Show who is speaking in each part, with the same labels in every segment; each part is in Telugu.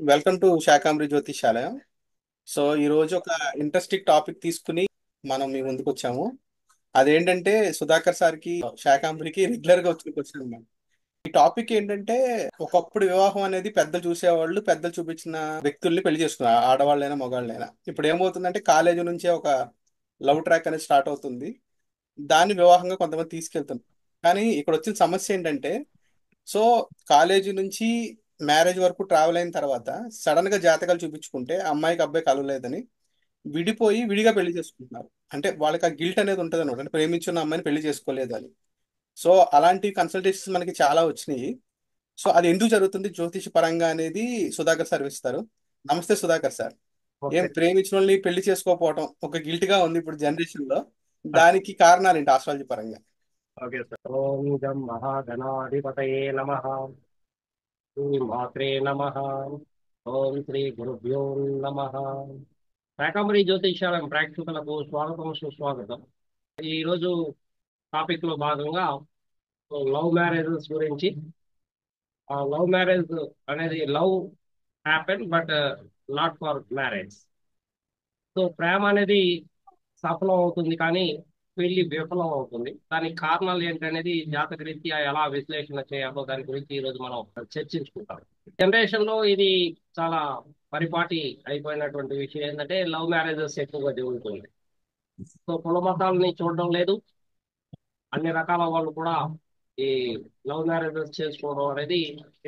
Speaker 1: Welcome to Shakambari Jyotishalayam. So ఈ రోజు ఒక ఇంట్రెస్టింగ్ టాపిక్ తీసుకుని మనం మీ ముందుకు వచ్చాము. అదేంటంటే సుధాకర్ సార్కి శాకాంబరికి రెగ్యులర్ గా వచ్చిన క్వశ్చన్ అన్నమాట. ఈ టాపిక్ ఏంటంటే ఒకప్పుడు వివాహం అనేది పెద్దలు చూసేవాళ్ళు, పెద్దలు చూపించిన వ్యక్తుల్ని పెళ్లి చేసుకున్నారు, ఆడవాళ్ళైనా మగవాళ్ళైనా. ఇప్పుడు ఏమవుతుందంటే కాలేజీ నుంచే ఒక లవ్ ట్రాక్ అనేది స్టార్ట్ అవుతుంది. దాన్ని వివాహంగా కొంతమంది తీసుకెళ్తున్నారు. కానీ ఇక్కడ వచ్చిన సమస్య ఏంటంటే, సో కాలేజీ నుంచి మ్యారేజ్ వరకు ట్రావెల్ అయిన తర్వాత సడన్ గా జాతకాలు చూపించుకుంటే అమ్మాయికి అబ్బాయి కలవలేదని విడిపోయి విడిగా పెళ్లి చేసుకుంటున్నారు. అంటే వాళ్ళకి ఆ గిల్ట్ అనేది ఉంటుంది అనమాట, అంటే ప్రేమించున్న అమ్మాయిని పెళ్లి చేసుకోలేదు అని. సో అలాంటి కన్సల్టేషన్స్ మనకి చాలా వచ్చినాయి. సో అది ఎందుకు జరుగుతుంది జ్యోతిష పరంగా అనేది సుధాకర్ సార్ ఇస్తారు. నమస్తే సుధాకర్ సార్. ఏం
Speaker 2: ఓకే.
Speaker 1: ప్రేమించిన వాళ్ళని పెళ్లి చేసుకోకపోవడం ఒక గిల్ట్ గా ఉంది ఇప్పుడు జనరేషన్ లో. దానికి కారణాలు ఏంటి ఆస్ట్రాలజీ పరంగా?
Speaker 2: Okay sir. ఓం గం మహాగణాధిపతయే నమః. శ్రీ మాత్రే నమః. ఓం శ్రీ గురుభ్యో నమః. శాకంబరి జ్యోతిషాలయం ప్రేక్షకులకు స్వాగతం, సుస్వాగతం. ఈ రోజు టాపిక్ లో భాగంగా లవ్ మ్యారేజెస్ గురించి. లవ్ మ్యారేజ్ అనేది love happen but not for marriage. So ప్రేమ అనేది సఫలం అవుతుంది కానీ పెళ్లి విఫలం అవుతుంది. దానికి కారణాలు ఏంటనేది జాతక రీత్యా ఎలా విశ్లేషణ చేయాలో దాని గురించి ఈ రోజు మనం చర్చించుకుంటాం. జనరేషన్ లో ఇది చాలా పరిపాటి అయిపోయినటువంటి విషయం ఏంటంటే లవ్ మ్యారేజెస్ ఎక్కువగా జరుగుతుంది. సో కుల మతాలని చూడడం లేదు. అన్ని రకాల వాళ్ళు కూడా ఈ లవ్ మ్యారేజెస్ చేసుకోవడం అనేది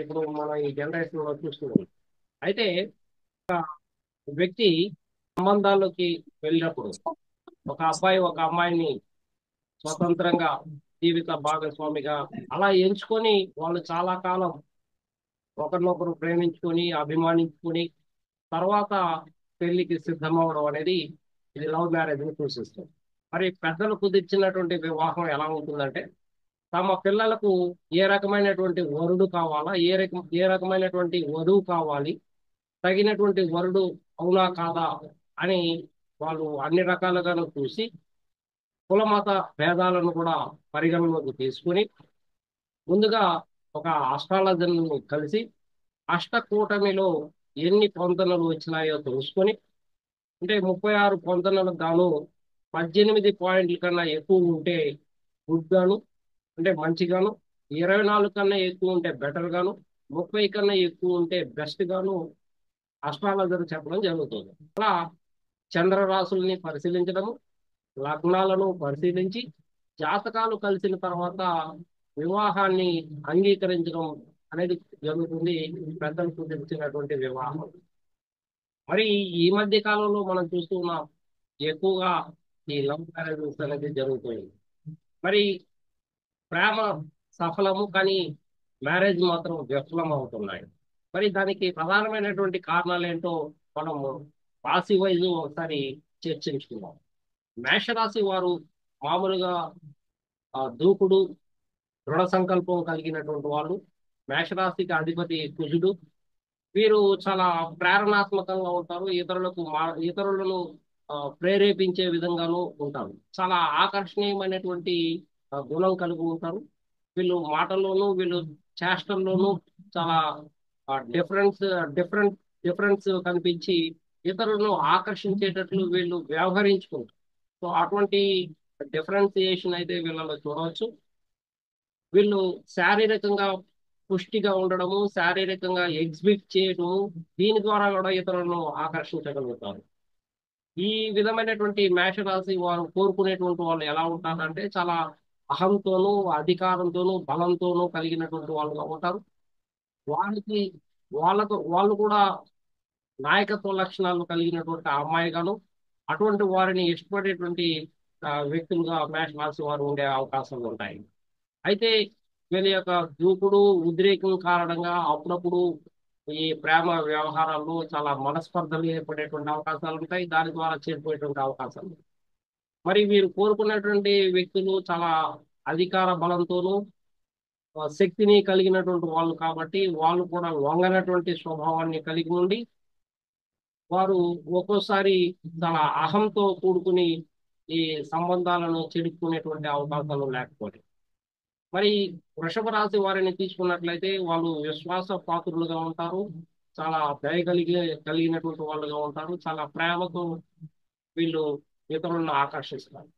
Speaker 2: ఇప్పుడు మనం ఈ జనరేషన్ లో చూస్తున్నాం. అయితే వ్యక్తి సంబంధాల్లోకి వెళ్ళినప్పుడు ఒక అబ్బాయి ఒక అమ్మాయిని స్వతంత్రంగా జీవిత భాగస్వామిగా అలా ఎంచుకొని వాళ్ళు చాలా కాలం ఒకరినొకరు ప్రేమించుకొని అభిమానించుకొని తర్వాత పెళ్లికి సిద్ధమవడం అనేది ఇది లవ్ మ్యారేజ్ ని సూచిస్తుంది. మరి పెద్దలు కుదిర్చినటువంటి వివాహం ఎలా ఉంటుందంటే తమ పిల్లలకు ఏ రకమైనటువంటి వరుడు కావాలా, ఏ రకమైనటువంటి వధువు కావాలి, తగినటువంటి వరుడు అవునా కాదా అని వాళ్ళు అన్ని రకాలుగాను చూసి కుల మత భేదాలను కూడా పరిగణలోకి తీసుకుని ముందుగా ఒక అస్ట్రాలజర్ని కలిసి అష్టకూటమిలో ఎన్ని పొంతనలు వచ్చినాయో తెలుసుకొని, అంటే 36 పొంతనలకు గాను 18 పాయింట్ల కన్నా ఎక్కువ ఉంటే గుడ్ గాను, అంటే మంచిగాను, 24 కన్నా ఎక్కువ ఉంటే బెటర్ గాను, 30 కన్నా ఎక్కువ ఉంటే బెస్ట్ గాను అస్ట్రాలజర్ చెప్పడం జరుగుతుంది. అలా చంద్రరాశుల్ని పరిశీలించడము, లగ్నాలను పరిశీలించి జాతకాలు కలిసిన తర్వాత వివాహాన్ని అంగీకరించడం అనేది జరుగుతుంది. పెద్దలకు తెలిసినటువంటి వివాహం. మరి ఈ మధ్య కాలంలో మనం చూస్తూ ఉన్నాం, ఎక్కువగా ఈ లవ్ మ్యారేజెస్ అనేది జరుగుతుంది. మరి ప్రేమ సఫలము కానీ మ్యారేజ్ మాత్రం విఫలం అవుతున్నాయి. మరి దానికి ప్రధానమైనటువంటి కారణాలు ఏంటో మనము రాశి వైజ్ ఒకసారి చర్చించుకుందాం. మేషరాశి వారు మామూలుగా దూకుడు, దృఢ సంకల్పం కలిగినటువంటి వాళ్ళు. మేషరాశికి అధిపతి కుజుడు. వీరు చాలా ప్రేరణాత్మకంగా ఉంటారు. ఇతరులను ప్రేరేపించే విధంగాను ఉంటారు. చాలా ఆకర్షణీయమైనటువంటి గుణం కలిగి ఉంటారు. వీళ్ళు మాటల్లోనూ వీళ్ళు చేష్టల్లోనూ చాలా డిఫరెన్స్ డిఫరెంట్ డిఫరెన్స్ కనిపించి ఇతరులను ఆకర్షించేటట్లు వీళ్ళు వ్యవహరించుకుంటారు. సో అటువంటి డిఫరెన్సియేషన్ అయితే వీళ్ళలో చూడవచ్చు. వీళ్ళు శారీరకంగా పుష్టిగా ఉండడము, శారీరకంగా ఎగ్జిబిట్ చేయడము, దీని ద్వారా కూడా ఇతరులను ఆకర్షించగలుగుతారు. ఈ విధమైనటువంటి మేషరాశి వారు కోరుకునేటువంటి వాళ్ళు ఎలా ఉంటారంటే చాలా అహంతోనూ, అధికారంతోనూ, బలంతోనూ కలిగినటువంటి వాళ్ళుగా ఉంటారు. వాళ్ళకి వాళ్ళు కూడా నాయకత్వ లక్షణాలు కలిగినటువంటి అమ్మాయిగాను, అటువంటి వారిని ఇష్టపడేటువంటి వ్యక్తులుగా మేషరాశి వారు ఉండే అవకాశాలు ఉంటాయి. అయితే వీళ్ళ యొక్క దూకుడు, ఉద్రేకం కారణంగా అప్పుడప్పుడు ఈ ప్రేమ వ్యవహారాల్లో చాలా మనస్పర్ధలు ఏర్పడేటువంటి అవకాశాలు ఉంటాయి. దాని ద్వారా చేరిపోయేటువంటి అవకాశాలు ఉంటాయి. మరి వీరు కోరుకున్నటువంటి వ్యక్తులు చాలా అధికార బలంతోనూ శక్తిని కలిగినటువంటి వాళ్ళు కాబట్టి వాళ్ళు కూడా వంగనటువంటి స్వభావాన్ని కలిగి ఉండి వారు ఒక్కోసారి చాలా అహంతో కూడుకుని ఈ సంబంధాలను చెడుకునేటువంటి అవకాశాలు లేకపోతే. మరి వృషభ రాశి వారిని తీసుకున్నట్లయితే వాళ్ళు విశ్వాస పాత్రులుగా ఉంటారు. చాలా దయ కలిగినటువంటి వాళ్ళుగా ఉంటారు. చాలా ప్రేమతో వీళ్ళు ఇతరులను ఆకర్షిస్తారు.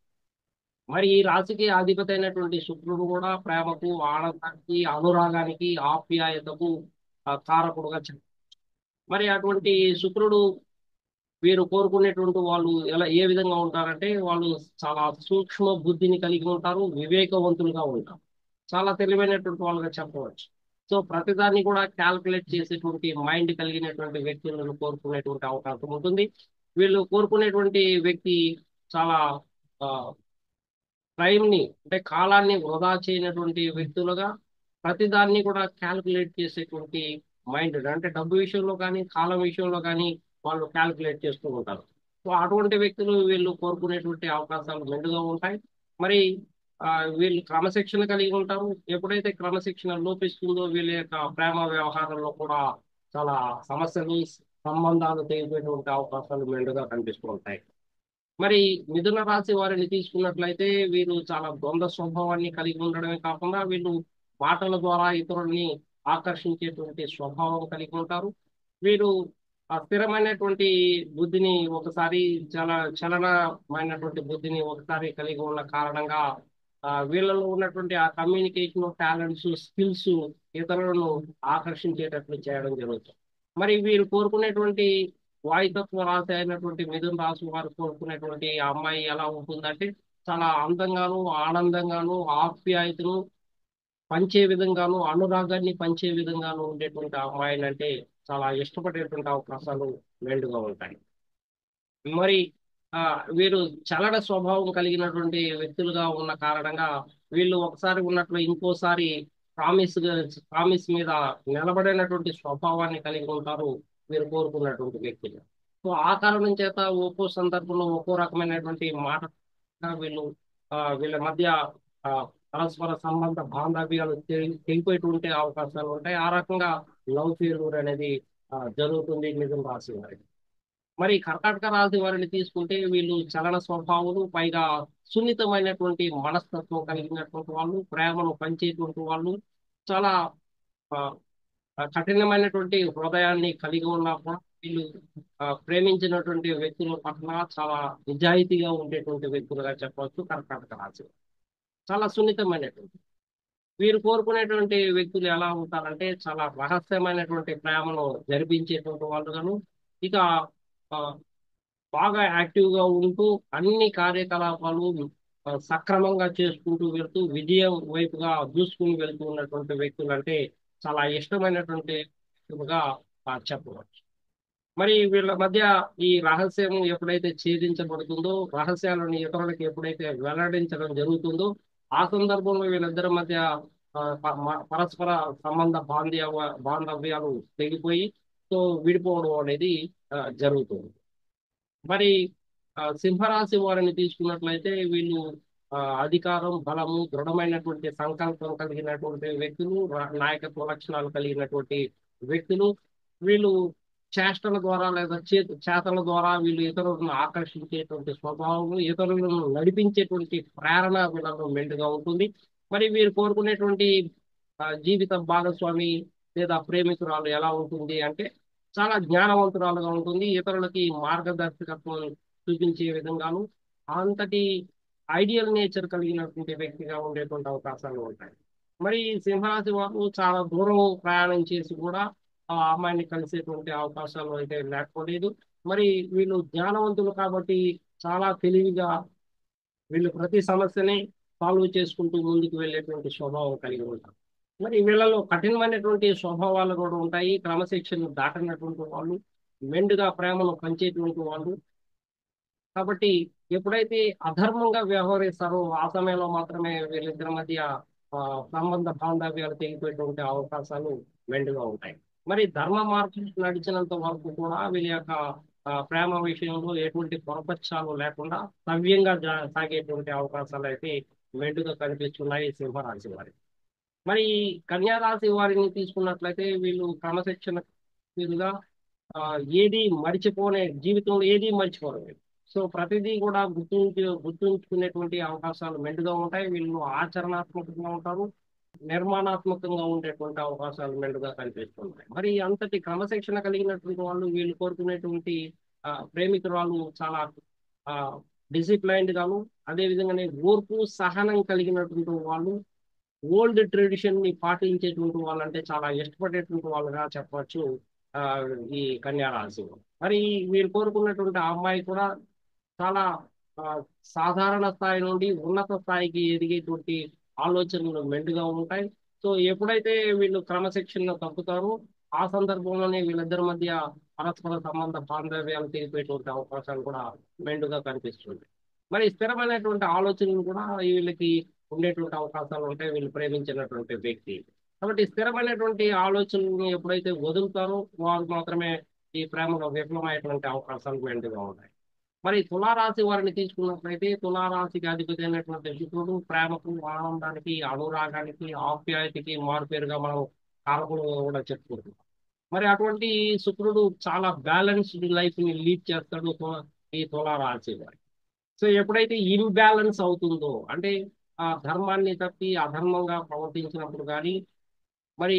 Speaker 2: మరి ఈ రాశికి అధిపతి అయినటువంటి శుక్రుడు కూడా ప్రేమకు, ఆనందానికి, అనురాగానికి, ఆప్యాయతకు కారకుడుగా మరి అటువంటి శుక్రుడు వీరు కోరుకునేటువంటి వాళ్ళు ఏ విధంగా ఉంటారంటే వాళ్ళు చాలా సూక్ష్మ బుద్ధిని కలిగి ఉంటారు, వివేకవంతులుగా ఉంటారు, చాలా తెలివైనటువంటి వాళ్ళుగా చెప్పవచ్చు. సో ప్రతిదాన్ని కూడా క్యాల్కులేట్ చేసేటువంటి మైండ్ కలిగినటువంటి వ్యక్తులను కోరుకునేటువంటి అవకాశం ఉంటుంది. వీళ్ళు కోరుకునేటువంటి వ్యక్తి చాలా ఆ, టైం ని అంటే కాలాన్ని వృధా చేయనటువంటి వ్యక్తులుగా, ప్రతిదాన్ని కూడా క్యాల్కులేట్ చేసేటువంటి మైండ్ అంటే డబ్బు విషయంలో కానీ కాలం విషయంలో కానీ వాళ్ళు క్యాల్కులేట్ చేస్తూ ఉంటారు. సో అటువంటి వ్యక్తులు వీళ్ళు కోరుకునేటువంటి అవకాశాలు మెండుగా ఉంటాయి. మరి ఆ, వీళ్ళు క్రమశిక్షణ కలిగి ఉంటారు. ఎప్పుడైతే క్రమశిక్షణ లోపిస్తుందో వీళ్ళ యొక్క ప్రేమ వ్యవహారంలో కూడా చాలా సమస్యలు, సంబంధాలు తెగిపోయేటువంటి అవకాశాలు మెండుగా కనిపిస్తూ ఉంటాయి. మరి మిథున రాశి వారిని తీసుకున్నట్లయితే వీరు చాలా ద్వంద్వ స్వభావాన్ని కలిగి ఉండడమే కాకుండా వీళ్ళు మాటల ద్వారా ఇతరుల్ని ఆకర్షించేటువంటి స్వభావం కలిగి ఉంటారు. వీరు ఆ స్థిరమైనటువంటి బుద్ధిని ఒకసారి చాలా చలనమైనటువంటి బుద్ధిని ఒకసారి కలిగి ఉన్న కారణంగా వీళ్ళలో ఉన్నటువంటి ఆ కమ్యూనికేషన్ టాలెంట్స్, స్కిల్స్ ఇతరులను ఆకర్షించేటట్లు చేయడం జరుగుతుంది. మరి వీరు కోరుకునేటువంటి వాయుతత్వ రాశి అయినటువంటి మిథున రాశి వారు కోరుకునేటువంటి ఆ అమ్మాయి ఎలా ఉంటుందంటే చాలా అందంగాను, ఆనందంగాను, ఆప్యాయతను పంచే విధంగాను, అనురాగాన్ని పంచే విధంగాను ఉండేటువంటి అమ్మాయిలు అంటే చాలా ఇష్టపడేటువంటి అవకాశాలు మెండుగా ఉంటాయి. మరి ఆ వీరు చలన స్వభావం కలిగినటువంటి వ్యక్తులుగా ఉన్న కారణంగా వీళ్ళు ఒకసారి ఉన్నట్లు ఇంకోసారి ప్రామిస్ ప్రామిస్ మీద నిలబడినటువంటి స్వభావాన్ని కలిగి ఉంటారు వీరు కోరుకున్నటువంటి వ్యక్తులు. సో ఆ కారణం చేత ఒక్కో సందర్భంలో ఒక్కో రకమైనటువంటి మాట వీళ్ళు వీళ్ళ మధ్య ఆ, పరస్పర సంబంధ బాంధవ్యాలు తెగిపోయేటువంటి అవకాశాలు ఉంటాయి. ఆ రకంగా లవ్ ఫెయిల్యూర్ అనేది జరుగుతుంది మిథున రాశి వారికి. మరి కర్కాటక రాశి వారిని తీసుకుంటే వీళ్ళు చలన స్వభావాలు, పైగా సున్నితమైనటువంటి మనస్తత్వం కలిగినటువంటి వాళ్ళు, ప్రేమను పంచేటువంటి వాళ్ళు, చాలా ఆ, కఠినమైనటువంటి హృదయాన్ని కలిగి ఉన్నా కూడా వీళ్ళు ప్రేమించినటువంటి వ్యక్తుల పట్ల చాలా నిజాయితీగా ఉండేటువంటి వ్యక్తులుగా చెప్పవచ్చు కర్కాటక రాశి. చాలా సున్నితమైనటువంటి వీరు కోరుకునేటువంటి వ్యక్తులు ఎలా ఉంటారంటే చాలా రహస్యమైనటువంటి ప్రేమను జరిపించేటువంటి వాళ్ళుగాను, ఇక ఆ, బాగా యాక్టివ్ గా ఉంటూ అన్ని కార్యకలాపాలు సక్రమంగా చేసుకుంటూ వెళ్తూ విజయం వైపుగా దూసుకుని వెళ్తూ ఉన్నటువంటి వ్యక్తులు అంటే చాలా ఇష్టమైనటువంటి వ్యక్తులుగా చెప్పవచ్చు. మరి వీళ్ళ మధ్య ఈ రహస్యం ఎప్పుడైతే ఛేదించబడుతుందో, రహస్యాలను ఇతరులకు ఎప్పుడైతే వెల్లడించడం జరుగుతుందో, ఆ సందర్భంలో వీళ్ళిద్దరి మధ్య పరస్పర సంబంధ బాంధవ్యాలు తెగిపోయి సో విడిపోవడం అనేది జరుగుతుంది. మరి సింహరాశి వారిని తీసుకున్నట్లయితే వీళ్ళు అధికారం, బలము, దృఢమైనటువంటి సంకల్పం కలిగినటువంటి వ్యక్తులు, నాయకత్వ లక్షణాలు కలిగినటువంటి వ్యక్తులు. వీళ్ళు చేష్టల ద్వారా లేదా చేతల ద్వారా వీళ్ళు ఇతరులను ఆకర్షించేటువంటి స్వభావం, ఇతరులను నడిపించేటువంటి ప్రేరణ వీళ్ళలో మెండుగా ఉంటుంది. మరి వీరు కోరుకునేటువంటి జీవిత భాగస్వామి లేదా ప్రేమికురాలు ఎలా ఉంటుంది అంటే చాలా జ్ఞానవంతురాలుగా ఉంటుంది, ఇతరులకి మార్గదర్శకత్వం చూపించే విధంగాను అంతటి ఐడియల్ నేచర్ కలిగినటువంటి వ్యక్తిగా ఉండేటువంటి అవకాశాలు ఉంటాయి. మరి సింహరాశి వారు చాలా దూరం ప్రయాణం చేసి కూడా ఆ అమ్మాయిని కలిసేటువంటి అవకాశాలు అయితే లేకపోలేదు. మరి వీళ్ళు జ్ఞానవంతులు కాబట్టి చాలా తెలివిగా వీళ్ళు ప్రతి సమస్యని సాల్వ్ చేసుకుంటూ ముందుకు వెళ్ళేటువంటి స్వభావం కలిగి ఉంటారు. మరి వీళ్ళలో కఠినమైనటువంటి స్వభావాలు కూడా ఉంటాయి, క్రమశిక్షణ దాటినటువంటి వాళ్ళు, మెండుగా ప్రేమను పంచేటువంటి వాళ్ళు. కాబట్టి ఎప్పుడైతే అధర్మంగా వ్యవహరిస్తారో ఆ సమయంలో మాత్రమే వీళ్ళిద్దరి మధ్య ఆ, సంబంధ బాంధవ్యాలు తెగిపోయేటువంటి అవకాశాలు మెండుగా ఉంటాయి. మరి ధర్మ మార్గం నడిచినంత వరకు కూడా వీళ్ళ యొక్క ప్రేమ విషయంలో ఎటువంటి పొరపక్షాలు లేకుండా సవ్యంగా సాగేటువంటి అవకాశాలు అయితే మెండుగా కనిపిస్తున్నాయి సింహరాశి వారికి. మరి ఈ కన్యా రాశి వారిని తీసుకున్నట్లయితే వీళ్ళు క్రమశిక్షణ వీరుగా ఆ, ఏది మర్చిపోనే జీవితంలో ఏది మర్చిపోరు వీళ్ళు. సో ప్రతిదీ కూడా గుర్తుంచుకునేటువంటి అవకాశాలు మెండుగా ఉంటాయి. వీళ్ళు ఆచరణాత్మకంగా ఉంటారు, నిర్మాణాత్మకంగా ఉండేటువంటి అవకాశాలు మెండుగా కనిపిస్తున్నాయి. మరి అంతటి క్రమశిక్షణ కలిగినటువంటి వాళ్ళు వీళ్ళు కోరుకునేటువంటి ప్రేమికురాలు చాలా డిసిప్లైన్డ్ గాను, అదే విధంగానే ఓర్పు సహనం కలిగినటువంటి వాళ్ళు, ఓల్డ్ ట్రెడిషన్ ని పాటించేటువంటి వాళ్ళంటే చాలా ఇష్టపడేటువంటి వాళ్ళుగా చెప్పవచ్చు ఆ, ఈ కన్యా రాశి వారు. మరి వీరు కోరుకున్నటువంటి ఆ అమ్మాయి కూడా చాలా ఆ, సాధారణ స్థాయి నుండి ఉన్నత స్థాయికి ఎదిగేటువంటి ఆలోచనలు మెండుగా ఉంటాయి. సో ఎప్పుడైతే వీళ్ళు క్రమశిక్షణ తప్పుతారో ఆ సందర్భంలోనే వీళ్ళిద్దరి మధ్య పరస్పర సంబంధ బాంధవ్యాలు తెలిపేటువంటి అవకాశాలు కూడా మెండుగా కనిపిస్తుంది. మరి స్థిరమైనటువంటి ఆలోచనలు కూడా వీళ్ళకి ఉండేటువంటి అవకాశాలు ఉంటాయి, వీళ్ళు ప్రేమించినటువంటి వ్యక్తి. కాబట్టి స్థిరమైనటువంటి ఆలోచనలను ఎప్పుడైతే వదులుతారో వారు మాత్రమే ఈ ప్రేమలో విఫలమైనటువంటి అవకాశాలు మెండుగా ఉంటాయి. మరి తులారాశి వారిని తీసుకున్నట్లయితే తులారాశికి అధిపతి అయినటువంటి శుక్రుడు ప్రేమకు, ఆనందానికి, అనురాగానికి, ఆప్యాయతకి మారుపేరుగా మనం కారకులు కూడా చెప్పుకుంటున్నాం. మరి అటువంటి శుక్రుడు చాలా బ్యాలెన్స్డ్ లైఫ్ ని లీడ్ చేస్తాడు ఈ తులారాశి వారికి. సో ఎప్పుడైతే ఇన్బ్యాలెన్స్ అవుతుందో అంటే ఆ ధర్మాన్ని తప్పి అధర్మంగా ప్రవర్తించినప్పుడు కానీ, మరి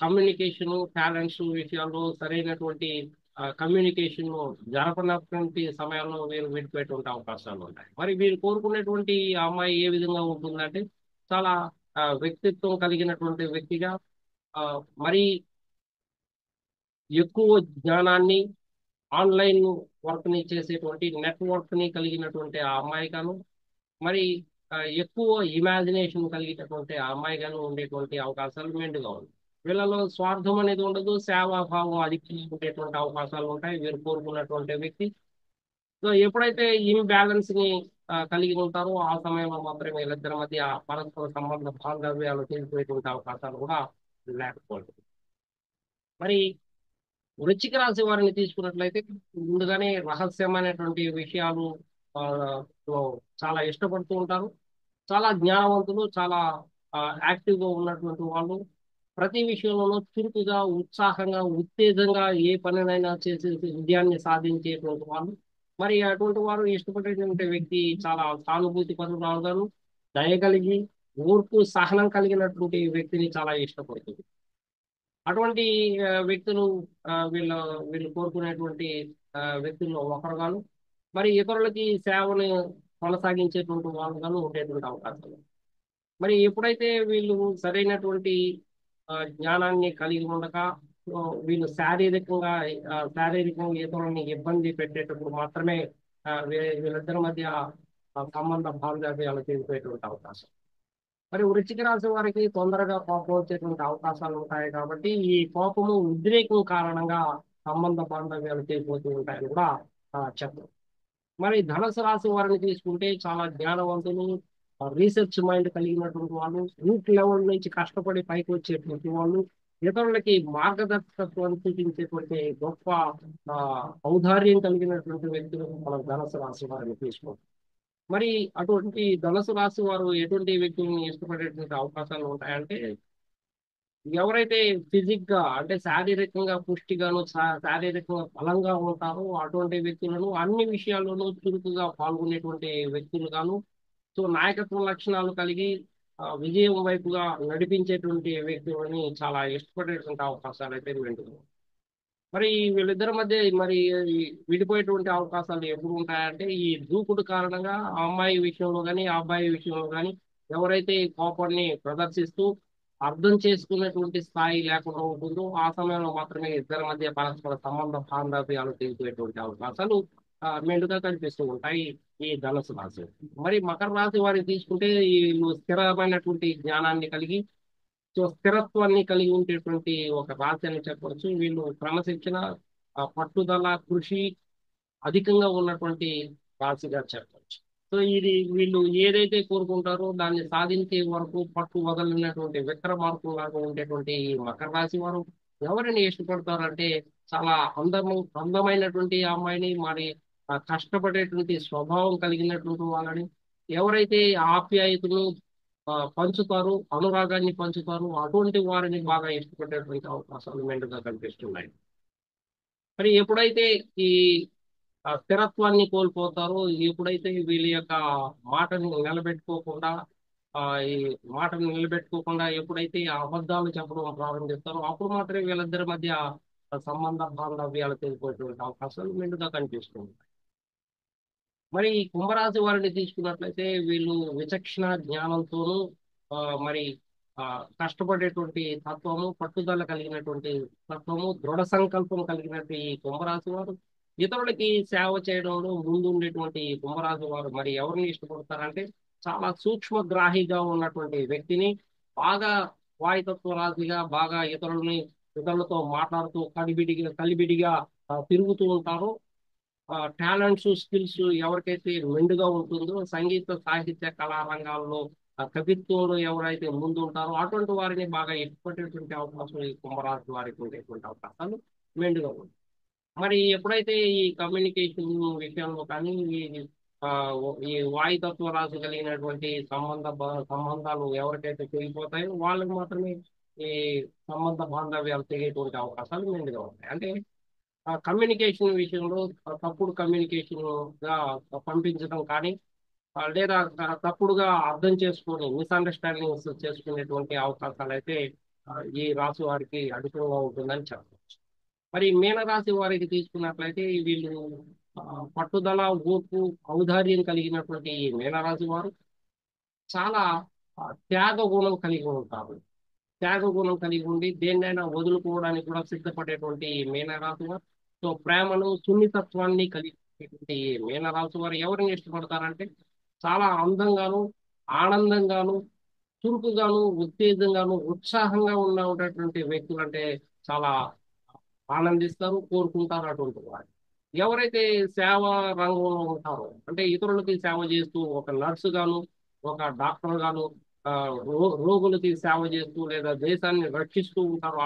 Speaker 2: కమ్యూనికేషన్ టాలెంట్స్ విషయాల్లో సరైనటువంటి కమ్యూనికేషన్ జరపనటువంటి సమయాల్లో వీరు విడిపోయేటువంటి అవకాశాలు ఉంటాయి. మరి వీరు కోరుకునేటువంటి ఆ అమ్మాయి ఏ విధంగా ఉంటుందంటే చాలా వ్యక్తిత్వం కలిగినటువంటి వ్యక్తిగా, ఆ, మరి ఎక్కువ జ్ఞానాన్ని, ఆన్లైన్ వర్క్ ని చేసేటువంటి నెట్వర్క్ ని కలిగినటువంటి ఆ అమ్మాయి గాను, మరి ఎక్కువ ఇమాజినేషన్ కలిగినటువంటి ఆ అమ్మాయి గాను ఉండేటువంటి అవకాశాలు మెండుగా ఉంది. వీళ్ళలో స్వార్థం అనేది ఉండదు, సేవాభావం అధికంగా ఉండేటువంటి అవకాశాలు ఉంటాయి వీరు కోరుకున్నటువంటి వ్యక్తి. సో ఎప్పుడైతే ఇంబ్యాలెన్స్ ని కలిగి ఉంటారో ఆ సమయంలో మాత్రమే వీళ్ళిద్దరి మధ్య పరస్పర సంబంధ బాంధవ్యాలు తెలిపేటువంటి అవకాశాలు కూడా లేకపోలేదు. మరి వృశ్చిక రాశి వారిని తీసుకున్నట్లయితే ముందుగానే రహస్యమైనటువంటి విషయాలు ఆ, లో చాలా ఇష్టపడుతూ ఉంటారు. చాలా జ్ఞానవంతులు, చాలా యాక్టివ్ గా ఉన్నటువంటి వాళ్ళు, ప్రతి విషయంలోనూ చురుకుగా, ఉత్సాహంగా, ఉత్తేజంగా ఏ పనినైనా చేసి విజయాన్ని సాధించేటువంటి వాళ్ళు. మరి అటువంటి వారు ఇష్టపడేటువంటి వ్యక్తి చాలా సానుభూతి పరురాలుగాను, దయ కలిగి, ఓర్పు సహనం కలిగినటువంటి వ్యక్తిని చాలా ఇష్టపడుతుంది. అటువంటి వ్యక్తులు వీళ్ళు కోరుకునేటువంటి వ్యక్తుల్లో ఒకరుగాను, మరి ఇతరులకి సేవను కొనసాగించేటువంటి వాళ్ళుగాను ఉండేటువంటి అవకాశాలు. మరి ఎప్పుడైతే వీళ్ళు సరైనటువంటి జ్ఞానాన్ని కలిగి ఉండక ఆ, వీళ్ళు శారీరకంగా ఇతరులని ఇబ్బంది పెట్టేటప్పుడు మాత్రమే వీళ్ళిద్దరి మధ్య సంబంధ బాంధవ్యాలు తెలిపేటువంటి అవకాశం. మరి వృశ్చిక రాశి వారికి తొందరగా కోపం వచ్చేటువంటి అవకాశాలు ఉంటాయి కాబట్టి ఈ కోపము ఉద్రేకం కారణంగా సంబంధ బాంధవ్యాలు తెగిపోతూ ఉంటాయని కూడా చెప్పరు. మరి ధనుసు రాశి వారిని తీసుకుంటే చాలా జ్ఞానవంతులు, రీసెర్చ్ మైండ్ కలిగినటువంటి వాళ్ళు, రూట్ లెవెల్ నుంచి కష్టపడి పైకి వచ్చేటువంటి వాళ్ళు, ఇతరులకి మార్గదర్శకత్వం చూపించేటువంటి గొప్ప ఆ, ఔదార్యం కలిగినటువంటి వ్యక్తులు మనం ధనుసు రాశి వారిని తీసుకుంటాం. మరి అటువంటి ధనుసు రాశి వారు ఎటువంటి వ్యక్తులను ఇష్టపడేటువంటి అవకాశాలు ఉంటాయంటే ఎవరైతే ఫిజిక్ గా అంటే శారీరకంగా పుష్టిగాను, శారీరకంగా బలంగా ఉంటారో అటువంటి వ్యక్తులను అన్ని విషయాల్లోనూ చురుకుగా పాల్గొనేటువంటి వ్యక్తులుగాను, సో నాయకత్వ లక్షణాలు కలిగి విజయం వైపుగా నడిపించేటువంటి వ్యక్తులని చాలా ఇష్టపడేటువంటి అవకాశాలు అయితే వింటున్నాం. మరి వీళ్ళిద్దరి మధ్య మరి ఈ విడిపోయేటువంటి అవకాశాలు ఎప్పుడు ఉంటాయంటే ఈ దూకుడు కారణంగా ఆ అమ్మాయి విషయంలో కానీ ఆ అబ్బాయి విషయంలో కానీ ఎవరైతే ఈ కోపాన్ని ప్రదర్శిస్తూ అర్థం చేసుకునేటువంటి స్థాయి లేకుండా ఉంటుందో ఆ సమయంలో మాత్రమే ఇద్దరి మధ్య పరస్పర సంబంధ బాంధవ్యాలు తెలిపేటువంటి అవకాశాలు మెండుగా కనిపిస్తూ ఉంటాయి ఈ ధనుసు రాశి. మరి మకర రాశి వారిని తీసుకుంటే వీళ్ళు స్థిరమైనటువంటి జ్ఞానాన్ని కలిగి, సో స్థిరత్వాన్ని కలిగి ఉండేటువంటి ఒక రాశి అని చెప్పవచ్చు. వీళ్ళు క్రమశిక్షణ, పట్టుదల, కృషి అధికంగా ఉన్నటువంటి రాశిగా చెప్పవచ్చు. సో ఇది వీళ్ళు ఏదైతే కోరుకుంటారో దాన్ని సాధించే వరకు పట్టు వదలినటువంటి విక్రమార్కులాగా ఉండేటువంటి ఈ మకర రాశి వారు ఎవరిని ఇష్టపడతారంటే చాలా అందమైనటువంటి అమ్మాయిని, మరి కష్టపడేటువంటి స్వభావం కలిగినటువంటి వాళ్ళని, ఎవరైతే ఆప్యాయతను పంచుతారు, అనురాగాన్ని పంచుతారు, అటువంటి వారిని బాగా ఇష్టపడేటువంటి అవకాశాలు మెండుగా కనిపిస్తున్నాయి. మరి ఎప్పుడైతే ఈ స్థిరత్వాన్ని కోల్పోతారో, ఎప్పుడైతే వీళ్ళ యొక్క మాటని నిలబెట్టుకోకుండా ఆ ఈ మాటను నిలబెట్టుకోకుండా ఎప్పుడైతే ఆ అబద్ధాలు చెప్పడం ప్రారంభిస్తారో అప్పుడు మాత్రమే వీళ్ళిద్దరి మధ్య ఆ సంబంధ బాంధవ్యాలు తెగిపోయేటువంటి అవకాశాలు మెండుగా కనిపిస్తుంది. మరి ఈ కుంభరాశి వారిని తీసుకున్నట్లయితే వీళ్ళు విచక్షణ జ్ఞానంతోనూ ఆ, మరి ఆ, కష్టపడేటువంటి తత్వము, పట్టుదల కలిగినటువంటి తత్వము, దృఢ సంకల్పం కలిగినటువంటి ఈ కుంభరాశి వారు ఇతరులకి సేవ చేయడంలో ముందుండేటువంటి ఈ కుంభరాశి వారు మరి ఎవరిని ఇష్టపడతారంటే చాలా సూక్ష్మగ్రాహిగా ఉన్నటువంటి వ్యక్తిని, బాగా వాయుతత్వ రాశిగా, బాగా ఇతరులతో మాట్లాడుతూ కలిబిడిగా తిరుగుతూ ఉంటారు. టాలెంట్స్ స్కిల్స్ ఎవరికైతే మెండుగా ఉంటుందో, సంగీత సాహిత్య కళా రంగాల్లో కవిత్వంలో ఎవరైతే ముందు ఉంటారో అటువంటి వారిని బాగా ఇష్టపడేటువంటి అవకాశం ఈ కుంభరాశి వారికి ఉండేటువంటి అవకాశాలు మెండుగా ఉంటాయి. మరి ఎప్పుడైతే ఈ కమ్యూనికేషన్ విషయంలో కానీ ఆ, ఈ వాయుతత్వ రాశి కలిగినటువంటి సంబంధాలు ఎవరికైతే తెగిపోతాయో వాళ్ళకి మాత్రమే ఈ సంబంధ బాంధవ్యాలు తెగేటువంటి అవకాశాలు మెండుగా ఉంటాయి. అంటే ఆ కమ్యూనికేషన్ విషయంలో తప్పుడు కమ్యూనికేషన్ గా పంపించడం కానీ, లేదా తప్పుడుగా అర్థం చేసుకొని మిస్అండర్స్టాండింగ్స్ చేసుకునేటువంటి అవకాశాలు అయితే ఈ రాశి వారికి అధికంగా ఉంటుందని చెప్పవచ్చు. మరి మీనరాశి వారికి తీసుకున్నట్లయితే వీళ్ళు ఆ, పట్టుదల, ఓర్పు, ఔదార్యం కలిగినటువంటి ఈ మీనరాశి వారు చాలా త్యాగ గుణం కలిగి ఉంటారు. త్యాగ గుణం కలిగి ఉండి దేన్నైనా వదులుకోవడానికి కూడా సిద్ధపడేటువంటి ఈ మీనరాశి వారు, సో ప్రేమను, సున్నితత్వాన్ని కలిగినటువంటి ఈ మీనరాశి వారు ఎవరిని ఇష్టపడతారంటే చాలా అందంగాను, ఆనందంగాను, చురుకుగాను, ఉత్తేజంగాను, ఉత్సాహంగా ఉన్నటువంటి వ్యక్తులు అంటే చాలా ఆనందిస్తారు, కోరుకుంటారు అటువంటి వారు. ఎవరైతే సేవ రంగంలో ఉంటారో, అంటే ఇతరులకి సేవ చేస్తూ ఒక నర్సు గాను, ఒక డాక్టర్ గాను, ఆ, రోగులకి సేవ చేస్తూ లేదా దేశాన్ని రక్షిస్తూ ఉంటారో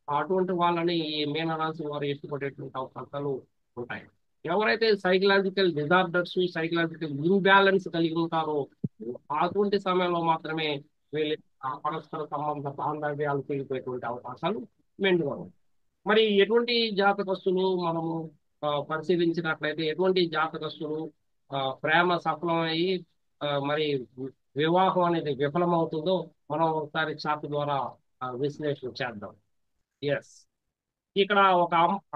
Speaker 2: అటువంటి వాళ్ళని ఈ మీనరాశి వారు ఇష్టపడేటువంటి అవకాశాలు ఉంటాయి. ఎవరైతే సైకలాజికల్ డిజార్డర్స్, సైకలాజికల్ ఇంబ్యాలెన్స్ కలిగి ఉంటారో అటువంటి సమయంలో మాత్రమే వీళ్ళ ఆ పరస్పర సంబంధ బాంధవ్యాలు తెగిపోయేటువంటి అవకాశాలు మెండుగా ఉంటాయి. మరి ఎటువంటి జాతకస్తులు మనము పరిశీలించినట్లయితే ఎటువంటి జాతకస్తులు ప్రేమ సఫలమయ్యి మరి వివాహం అనేది విఫలమవుతుందో మనం ఒకసారి చార్ట్ ద్వారా విశ్లేషణ చేద్దాం. ఎస్, ఇక్కడ ఒక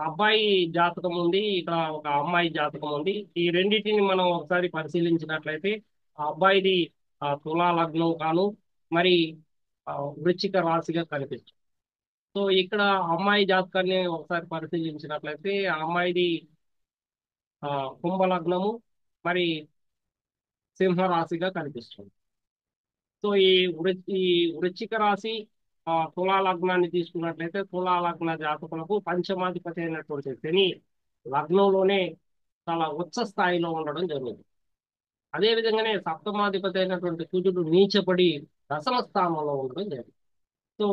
Speaker 2: అబ్బాయి జాతకం ఉంది, ఇక్కడ ఒక అమ్మాయి జాతకం ఉంది. ఈ రెండింటిని మనం ఒకసారి పరిశీలించినట్లయితే ఆ అబ్బాయిది తులా లగ్నం కాను, మరి వృశ్చిక రాశిగా కనిపిస్తుంది. సో ఇక్కడ అమ్మాయి జాతకాన్ని ఒకసారి పరిశీలించినట్లయితే ఆ అమ్మాయిది ఆ, కుంభ లగ్నము, మరి సింహరాశిగా కనిపిస్తుంది. సో ఈ వృశ్చిక రాశి తులా లగ్నాన్ని తీసుకున్నట్లయితే తులా లగ్న జాతకులకు పంచమాధిపతి అయినటువంటి శని లగ్నంలోనే చాలా ఉచ్చ స్థాయిలో ఉండడం జరుగుతుంది. అదే విధంగానే సప్తమాధిపతి అయినటువంటి కుజుడు నీచపడి దశమ స్థానంలో ఉండడం జరిగింది. సో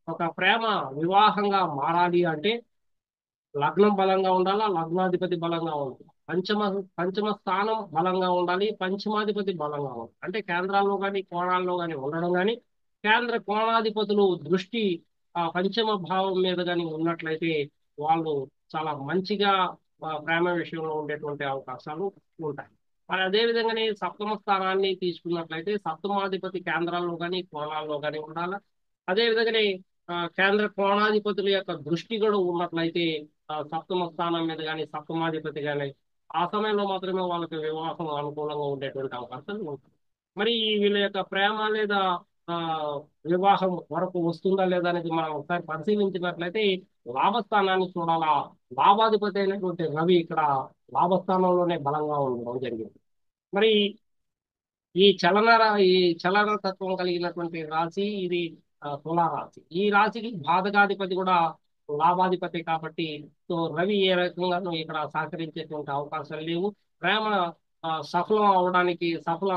Speaker 2: ఒక ప్రేమ వివాహంగా మారాలి అంటే లగ్నం బలంగా ఉండాలా, లగ్నాధిపతి బలంగా ఉండాలి, పంచమ స్థానం బలంగా ఉండాలి, పంచమాధిపతి బలంగా ఉండాలి. అంటే కేంద్రాల్లో కానీ కోణాల్లో కానీ ఉండడం కానీ, కేంద్ర కోణాధిపతులు దృష్టి పంచమ భావం మీద కానీ ఉన్నట్లయితే వాళ్ళు చాలా మంచిగా ప్రేమ విషయంలో ఉండేటువంటి అవకాశాలు ఉంటాయి. మరి అదే విధంగానే సప్తమ స్థానాన్ని తీసుకున్నట్లయితే సప్తమాధిపతి కేంద్రాల్లో కానీ కోణాల్లో కానీ ఉండాలి. అదే విధంగానే కేంద్ర కోణాధిపతుల యొక్క దృష్టి కూడా ఉన్నట్లయితే సప్తమ స్థానం మీద కానీ సప్తమాధిపతి కానీ ఆ సమయంలో మాత్రమే వాళ్ళకి వివాహం అనుకూలంగా ఉండేటువంటి అవకాశాలు ఉంటాయి. మరి వీళ్ళ యొక్క ప్రేమ లేదా ఆ, వివాహం వరకు వస్తుందా లేదా అనేది మనం ఒకసారి పరిశీలించినట్లయితే లాభస్థానాన్ని చూడాలా. లాభాధిపతి అయినటువంటి రవి ఇక్కడ లాభస్థానంలోనే బలంగా ఉండడం జరిగింది. మరి ఈ చలన తత్వం కలిగినటువంటి రాశి ఇది తులా రాశి. ఈ రాశికి బాధకాధిపతి కూడా లాభాధిపతి కాబట్టి సో రవి ఏ రకంగానూ ఇక్కడ సహకరించేటువంటి అవకాశాలు లేవు. ప్రేమ సఫలం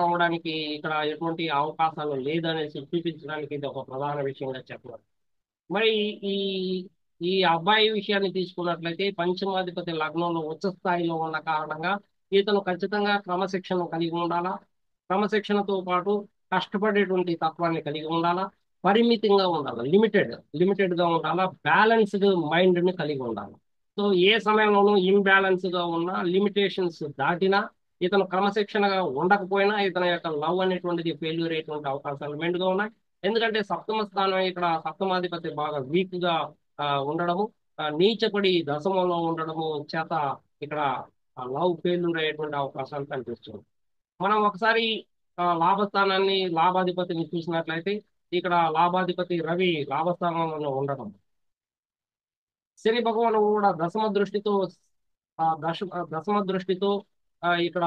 Speaker 2: అవడానికి ఇక్కడ ఎటువంటి అవకాశాలు లేదనేసి చూపించడానికి ఇది ఒక ప్రధాన విషయంగా చెప్పవచ్చు. మరి ఈ ఈ అబ్బాయి విషయాన్ని తీసుకున్నట్లయితే పంచమాధిపతి లగ్నంలో ఉచ్చ స్థాయిలో ఉన్న కారణంగా ఇతను ఖచ్చితంగా క్రమశిక్షణ కలిగి ఉండాలా. క్రమశిక్షణతో పాటు కష్టపడేటువంటి తత్వాన్ని కలిగి ఉండాలా. పరిమితంగా ఉండాలి, లిమిటెడ్ గా ఉండాలా. బ్యాలెన్స్డ్ మైండ్ ని కలిగి ఉండాలి. సో ఏ సమయంలోనూ ఇంబ్యాలెన్స్ గా ఉన్న లిమిటేషన్స్ దాటినా ఇతను క్రమశిక్షణగా ఉండకపోయినా ఇతని యొక్క లవ్ అనేటువంటిది ఫెయిల్యూర్ అయ్యేటువంటి అవకాశాలు మెండుగా ఉన్నాయి. ఎందుకంటే సప్తమ స్థానం ఇక్కడ సప్తమాధిపతి బాగా వీక్ గా ఉండడము, నీచపడి దశమంలో ఉండడము చేత ఇక్కడ లవ్ ఫెయిల్యూర్ అయ్యేటువంటి అవకాశాలు కనిపిస్తుంది. మనం ఒకసారి లాభస్థానాన్ని లాభాధిపతిని చూసినట్లయితే ఇక్కడ లాభాధిపతి రవి లాభస్థానంలో ఉండడం, శని భగవానుడు కూడా దశమ దృష్టితో ఆ దశ దశమ దృష్టితో ఇక్కడ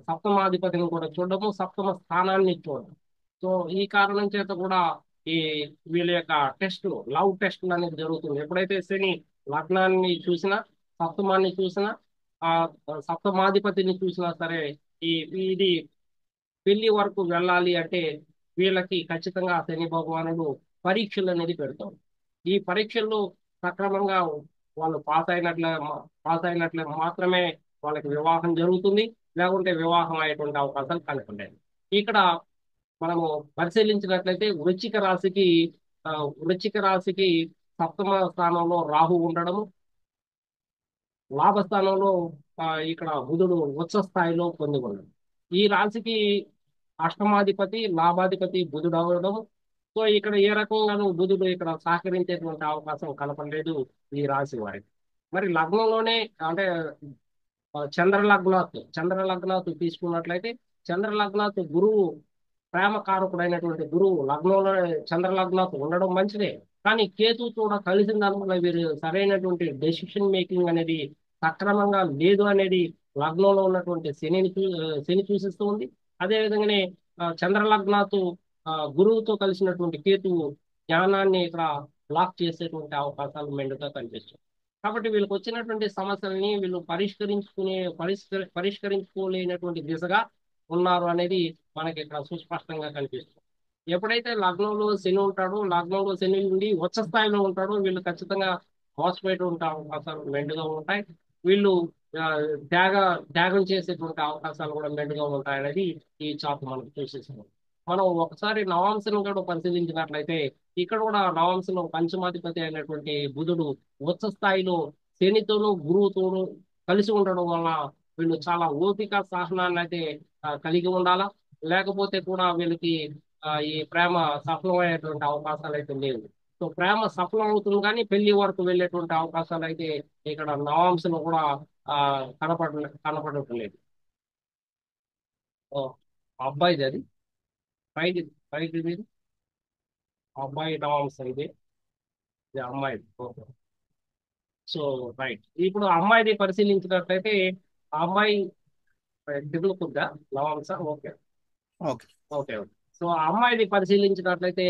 Speaker 2: సప్తమాధిపతిని కూడా చూడడము, సప్తమ స్థానాన్ని చూడడం. సో ఈ కారణం చేత కూడా ఈ వీళ్ళ యొక్క టెస్టులు, లవ్ టెస్టులు అనేది జరుగుతుంది. ఎప్పుడైతే శని లగ్నాన్ని చూసినా, సప్తమాన్ని చూసినా, ఆ సప్తమాధిపతిని చూసినా సరే ఈ ఇది పెళ్లి వరకు వెళ్ళాలి అంటే వీళ్ళకి ఖచ్చితంగా శని భగవానుడు పరీక్షలు అనేది పెడతాం. ఈ పరీక్షల్లో సక్రమంగా వాళ్ళు పాస్ అయినట్లే మాత్రమే వాళ్ళకి వివాహం జరుగుతుంది, లేకుంటే వివాహం అయ్యేటువంటి అవకాశాలు కనుకుంటాయి. ఇక్కడ మనము పరిశీలించినట్లయితే ఆ, వృశ్చిక రాశికి సప్తమ స్థానంలో రాహు ఉండడము, లాభస్థానంలో ఇక్కడ బుధుడు ఉచ్చ స్థాయిలో పొంది ఉండడం. ఈ రాశికి అష్టమాధిపతి లాభాధిపతి బుధుడు అవ్వడం. సో ఇక్కడ ఏ రకంగానూ బుధుడు ఇక్కడ సహకరించేటువంటి అవకాశం కనపడలేదు ఈ రాశి వారికి. మరి లగ్నంలోనే అంటే చంద్ర లగ్నాత్ తీసుకున్నట్లయితే చంద్ర లగ్నాత్ గురువు ప్రేమకారకుడైనటువంటి గురువు లగ్నంలో చంద్ర లగ్నాత్ ఉండడం మంచిదే. కానీ కేతు కూడా కలిసిన దానివల్ల వీరు సరైనటువంటి డెసిషన్ మేకింగ్ అనేది సక్రమంగా లేదు అనేది లగ్నంలో ఉన్నటువంటి శని సూచిస్తూ ఉంది. అదే విధంగానే చంద్ర లగ్నాత్ గురువుతో కలిసినటువంటి కేతువు జ్ఞానాన్ని ఇక్కడ బ్లాక్ చేసేటువంటి అవకాశాలు మెండుగా కనిపిస్తుంది. కాబట్టి వీళ్ళకి వచ్చినటువంటి సమస్యల్ని వీళ్ళు పరిష్కరించుకోలేనటువంటి దిశగా ఉన్నారు అనేది మనకి ఇక్కడ సుస్పష్టంగా కనిపిస్తుంది. ఎప్పుడైతే లగ్నంలో శని ఉంటాడో, లగ్నంలో శని ఉండి ఉచ్చ స్థాయిలో ఉంటాడో వీళ్ళు ఖచ్చితంగా మోసపోయేటువంటి అవకాశాలు మెండుగా ఉంటాయి. వీళ్ళు ఆ, త్యాగ త్యాగం చేసేటువంటి అవకాశాలు కూడా మెండుగా ఉంటాయి అనేది ఈ చార్ట్ మనకు చూసేసాము. మనం ఒకసారి నవాంశను కూడా పరిశీలించినట్లయితే ఇక్కడ కూడా నవాంశలో పంచమాధిపతి అయినటువంటి బుధుడు ఉచ్చ స్థాయిలో శనితోనూ గురువుతోనూ కలిసి ఉండడం వల్ల వీళ్ళు చాలా ఓపిక సహనాన్ని అయితే కలిగి ఉండాలా. లేకపోతే కూడా వీళ్ళకి ఈ ప్రేమ సఫలమయ్యేటువంటి అవకాశాలు అయితే లేవు. సో ప్రేమ సఫలం అవుతుంది కానీ పెళ్లి వరకు వెళ్ళేటువంటి అవకాశాలు అయితే ఇక్కడ నవాంశలో కూడా ఆ కనపడటం లేదు. ఓ, అబ్బాయిది అది పైకి పైకి ఇది అబ్బాయి నవాంశం ఇది అమ్మాయి. ఓకే. సో రైట్, ఇప్పుడు అమ్మాయిది పరిశీలించినట్లయితే ఆ అమ్మాయి దిగులుకుందా నవాంశ. Okay
Speaker 1: okay.
Speaker 2: Okay okay. So ఆ అమ్మాయిది పరిశీలించినట్లయితే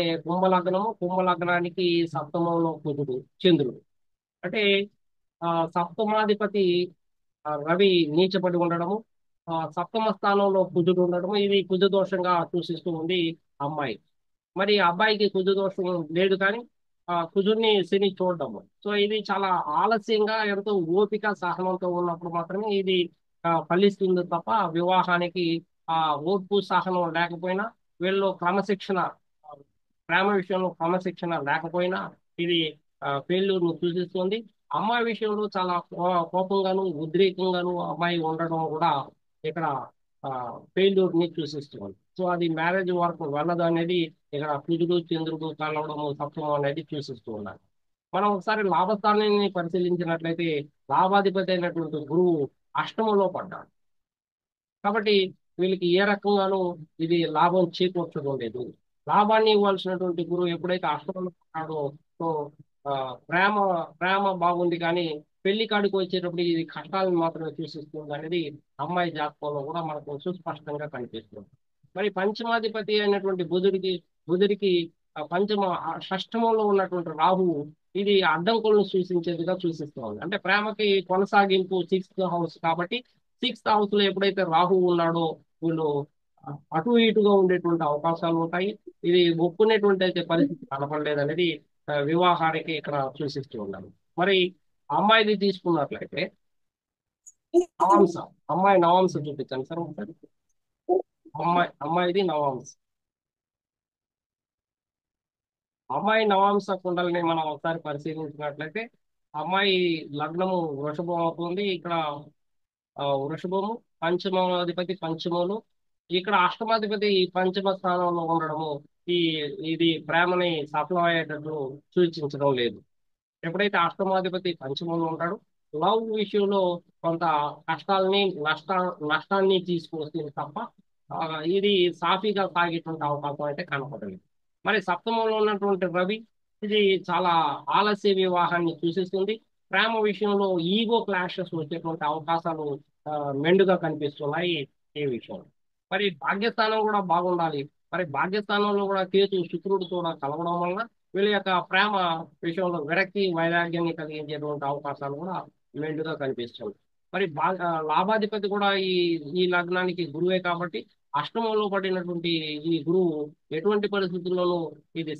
Speaker 2: కుంభలగ్నానికి సప్తమంలో కుజుడు చంద్రుడు. అంటే సప్తమాధిపతి రవి నీచపడి ఉండడము, సప్తమ స్థానంలో కుజుడు ఉండడము, ఇది కుజ దోషంగా సూచిస్తూ ఉంది అమ్మాయి. మరి అబ్బాయికి కుజ దోషం లేదు కానీ కుజుడిని శని చూడడము. సో ఇది చాలా ఆలస్యంగా ఎంతో ఓపిక సహనంతో ఉన్నప్పుడు మాత్రమే ఇది ఫలిస్తుంది తప్ప వివాహానికి ఓర్పు సహనం లేకపోయినా, వీళ్ళు క్రమశిక్షణ ఆ, ప్రేమ విషయంలో క్రమశిక్షణ లేకపోయినా ఇది ఫెయిల్యూర్ను సూచిస్తుంది. అమ్మాయి విషయంలో చాలా కోపంగాను ఉద్రేకంగాను అమ్మాయి ఉండడం కూడా ఇక్కడ ఫెయిల్యూర్ ని సూచిస్తుంది. సో అది మ్యారేజ్ వరకు వెళ్ళదు అనేది ఇక్కడ కుజుడు చంద్రుడు కలవడము సప్తమం అనేది సూచిస్తూ ఉన్నారు. మనం ఒకసారి లాభస్థానాన్ని పరిశీలించినట్లయితే లాభాధిపతి అయినటువంటి గురువు అష్టమంలో పడ్డాడు. కాబట్టి వీళ్ళకి ఏ రకంగానూ ఇది లాభం చేకూర్చడం లేదు. లాభాన్ని ఇవ్వాల్సినటువంటి గురువు ఎప్పుడైతే అష్టమంలో పడ్డాడో సో ఆ, ప్రేమ ప్రేమ బాగుంది కానీ పెళ్లి కాడికి వచ్చేటప్పుడు ఇది కష్టాలను మాత్రమే సూచిస్తుంది అనేది అమ్మాయి జాతకంలో కూడా మనకు సుస్పష్టంగా కనిపిస్తుంది. మరి పంచమాధిపతి అయినటువంటి బుధుడికి షష్టమంలో ఉన్నటువంటి రాహువు ఇది అడ్డంకులను సూచించేదిగా సూచిస్తుంది. అంటే ప్రేమకి కొనసాగింపు సిక్స్త్ హౌస్ కాబట్టి సిక్స్త్ హౌస్ లో ఎప్పుడైతే రాహువు ఉన్నాడో వీళ్ళు అటు ఇటుగా ఉండేటువంటి అవకాశాలు ఉంటాయి. ఇది ఒప్పుకునేటువంటి అయితే పరిస్థితి కనపడలేదు అనేది వివాహానికి ఇక్కడ సూచిస్తూ ఉన్నాను. మరి అమ్మాయిది తీసుకున్నట్లయితే నవాంశ, అమ్మాయి నవాంశ చూపించండి సార్ ఒకసారి. అమ్మాయిది నవాంశ. అమ్మాయి నవాంశ కుండలిని మనం ఒకసారి పరిశీలించినట్లయితే అమ్మాయి లగ్నము వృషభం అవుతుంది. ఇక్కడ వృషభము, పంచమాధిపతి పంచములు. ఇక్కడ అష్టమాధిపతి పంచమ స్థానంలో ఉండడము ఈ ఇది ప్రేమని సఫలమయ్యేటట్లు సూచించడం లేదు. ఎప్పుడైతే అష్టమాధిపతి పంచమంలో ఉంటాడో లవ్ విషయంలో కొంత కష్టాలని నష్టాన్ని తీసుకొస్తుంది తప్ప ఆ, ఇది సాఫీగా సాగేటువంటి అవకాశం అయితే కనపడలేదు. మరి సప్తమంలో ఉన్నటువంటి రవి ఇది చాలా ఆలస్య వివాహాన్ని సూచిస్తుంది. ప్రేమ విషయంలో ఈగో క్లాషెస్ వచ్చేటువంటి అవకాశాలు ఆ, మెండుగా కనిపిస్తున్నాయి ఈ విషయంలో. మరి భాగ్యస్థానం కూడా బాగుండాలి. మరి భాగ్యస్థానంలో కూడా కేతు శుక్రుడు కూడా కలవడం వలన వీళ్ళ యొక్క ప్రేమ విషయంలో విరక్తి వైరాగ్యాన్ని కలిగించేటువంటి అవకాశాలు కూడా మెండుగా కనిపిస్తుంది. మరి లాభాధిపతి కూడా ఈ లగ్నానికి గురువే కాబట్టి అష్టమంలో పడినటువంటి ఈ గురువు ఎటువంటి పరిస్థితుల్లోనూ ఇది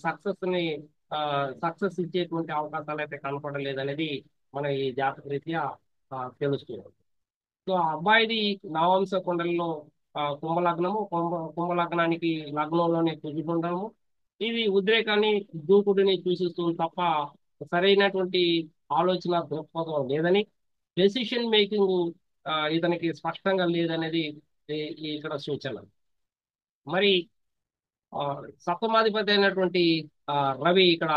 Speaker 2: సక్సెస్ ఇచ్చేటువంటి అవకాశాలు అయితే కనపడలేదనేది మన ఈ జాతక రీత్యా తెలుస్తుంది. సో ఆ అబ్బాయిది నవాంశ కుండలిలో కుంభలగ్నము, కుంభలగ్నానికి లగ్నంలోనే కుజుకుండము. ఇది ఉద్రేకాన్ని దూకుడిని సూచిస్తుంది తప్ప సరైనటువంటి ఆలోచన దృక్పథం లేదని, డెసిషన్ మేకింగ్ ఇతనికి స్పష్టంగా లేదనేది ఇక్కడ సూచన. మరి ఆ, సప్తమాధిపతి అయినటువంటి ఆ, రవి ఇక్కడ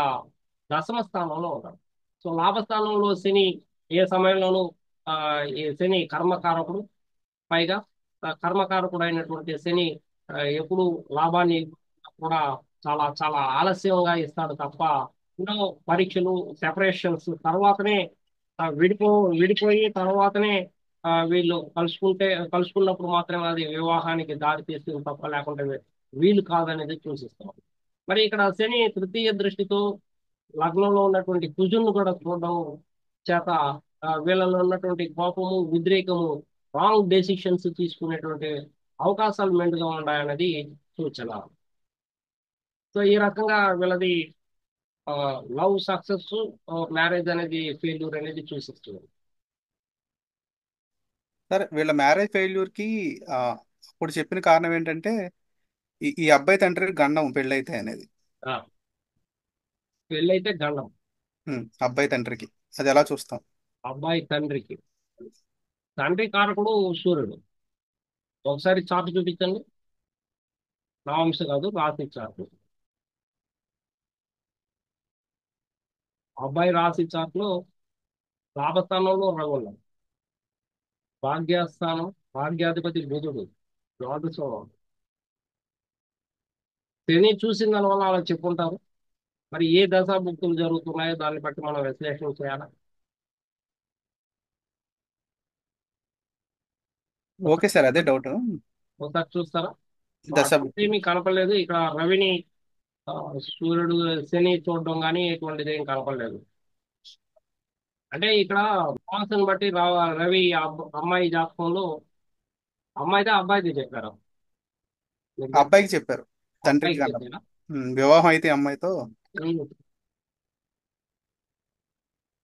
Speaker 2: దశమ స్థానంలో ఉంటాడు. సో లాభస్థానంలో శని ఏ సమయంలోనూ ఆ, ఈ శని కర్మకారకుడు. పైగా కర్మకారకుడు అయినటువంటి శని ఎప్పుడు లాభాన్ని కూడా చాలా చాలా ఆలస్యంగా ఇస్తాడు తప్ప ఎన్నో పరీక్షలు సెపరేషన్స్ తర్వాతనే విడిపో విడిపోయి తర్వాతనే వీళ్ళు కలుసుకున్నప్పుడు మాత్రమే అది వివాహానికి దారి తీస్తుంది తప్ప లేకుంటే వీలు కాదనేది సూచిస్తాం. మరి ఇక్కడ శని తృతీయ దృష్టితో లగ్నంలో ఉన్నటువంటి కుజును కూడా చూడడం చేత వీళ్ళలో ఉన్నటువంటి కోపము, ఉద్రేకము, రాంగ్ డెసిషన్స్ తీసుకునేటువంటి అవకాశాలు మెండుగా ఉన్నాయన్నది సూచన. సో ఈ రకంగా వీళ్ళది లవ్ సక్సెస్, మ్యారేజ్ అనేది ఫెయిల్యూర్ అనేది సూచిస్తుంది.
Speaker 1: సరే, వీళ్ళ మ్యారేజ్ ఫెయిల్యూర్ కి ఆ, అప్పుడు చెప్పిన కారణం ఏంటంటే ఈ అబ్బాయి తండ్రి గండం పెళ్ళైతే అనేది.
Speaker 2: ఆ, పెళ్ళైతే గండం.
Speaker 1: అబ్బాయి తండ్రికి అది ఎలా చూస్తాం?
Speaker 2: అబ్బాయి తండ్రికి, తండ్రి కారకుడు సూర్యుడు. ఒకసారి చార్ట్ చూపించండి. నావంశ కాదు, రాశి చార్ట్. అబ్బాయి రాశి చార్ట్ లో లాభస్థానంలో రవి ఉన్నాడు. భాగ్యస్థానం, భాగ్యాధిపతి బుధుడు, ద్వాదశం. శని చూసిన దాని వల్ల అలా చెప్పుంటారు. మరి ఏ దశాభుక్తులు జరుగుతున్నాయో దాన్ని బట్టి మనం విశ్లేషణ చేయాలి.
Speaker 1: ఓకే సార్, అదే డౌట్.
Speaker 2: ఒకసారి చూస్తారా? సో
Speaker 1: దశ
Speaker 2: అటువంటి ఏమీ కనపడలేదు ఇక్కడ. రవిని ఆ, సూర్యుడు శని చూడడం కానీ ఎటువంటిది ఏం కనపడలేదు. అంటే ఇక్కడ మాన్సన్ బట్టి రవి అమ్మాయి జాతకంలో అమ్మాయిదే అబ్బాయిది చెప్పారు. మీకు తెలుసా?
Speaker 1: అబ్బాయికి చెప్పారు, తండ్రికి
Speaker 2: అబ్బాయికి
Speaker 1: గండం.
Speaker 2: చెప్పారా?
Speaker 1: వివాహం అయితే ఈ అమ్మాయితో
Speaker 2: ఉమ్,